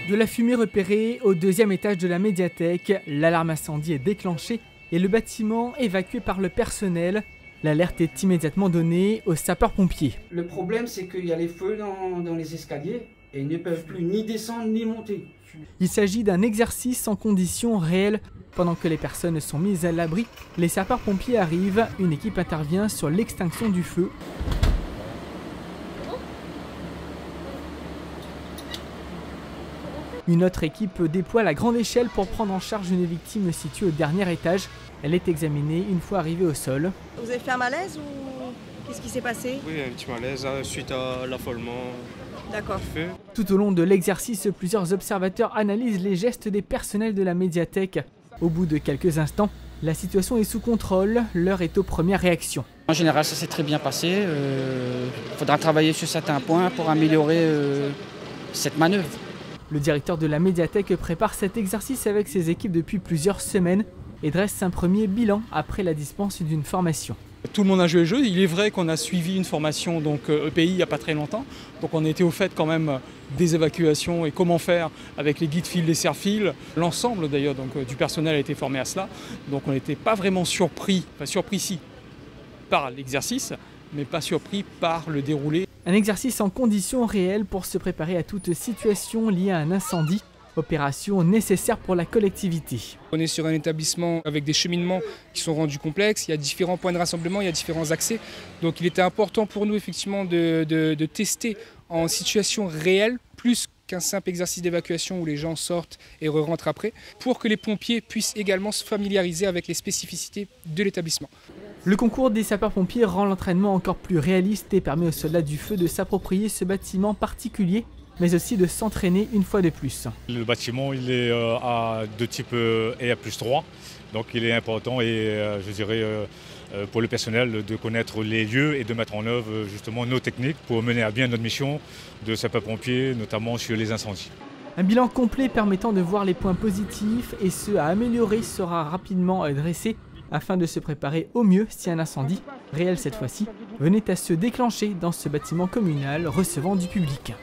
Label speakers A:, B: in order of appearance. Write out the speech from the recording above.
A: De la fumée repérée au deuxième étage de la médiathèque, l'alarme incendie est déclenchée et le bâtiment évacué par le personnel. L'alerte est immédiatement donnée aux sapeurs-pompiers.
B: Le problème, c'est qu'il y a les feux dans les escaliers et ils ne peuvent plus ni descendre ni monter.
A: Il s'agit d'un exercice en conditions réelles. Pendant que les personnes sont mises à l'abri, les sapeurs-pompiers arrivent. Une équipe intervient sur l'extinction du feu. Une autre équipe déploie à la grande échelle pour prendre en charge une victime située au dernier étage. Elle est examinée une fois arrivée au sol.
C: Vous avez fait un malaise ou qu'est-ce qui s'est passé?
D: Oui, un petit malaise suite à l'affolement.
C: D'accord.
A: Tout au long de l'exercice, plusieurs observateurs analysent les gestes des personnels de la médiathèque. Au bout de quelques instants, la situation est sous contrôle. L'heure est aux premières réactions.
E: En général, ça s'est très bien passé. Il faudra travailler sur certains points pour améliorer cette manœuvre.
A: Le directeur de la médiathèque prépare cet exercice avec ses équipes depuis plusieurs semaines et dresse un premier bilan après la dispense d'une formation.
F: Tout le monde a joué le jeu. Il est vrai qu'on a suivi une formation EPI il n'y a pas très longtemps. Donc on était au fait quand même des évacuations et comment faire avec les guides fils, les serre-fils. L'ensemble d'ailleurs du personnel a été formé à cela. Donc on n'était pas vraiment surpris, enfin surpris si, par l'exercice, mais pas surpris par le déroulé.
A: Un exercice en conditions réelles pour se préparer à toute situation liée à un incendie. Opération nécessaire pour la collectivité.
G: On est sur un établissement avec des cheminements qui sont rendus complexes, il y a différents points de rassemblement, il y a différents accès. Donc il était important pour nous effectivement de tester en situation réelle, plus qu'un simple exercice d'évacuation où les gens sortent et rentrent après, pour que les pompiers puissent également se familiariser avec les spécificités de l'établissement.
A: Le concours des sapeurs-pompiers rend l'entraînement encore plus réaliste et permet aux soldats du feu de s'approprier ce bâtiment particulier, mais aussi de s'entraîner une fois de plus.
H: Le bâtiment il est de type EA+3, donc il est important et je dirais pour le personnel de connaître les lieux et de mettre en œuvre justement nos techniques pour mener à bien notre mission de sapeurs-pompiers, notamment sur les incendies.
A: Un bilan complet permettant de voir les points positifs et ceux à améliorer sera rapidement dressé afin de se préparer au mieux si un incendie, réel cette fois-ci, venait à se déclencher dans ce bâtiment communal recevant du public.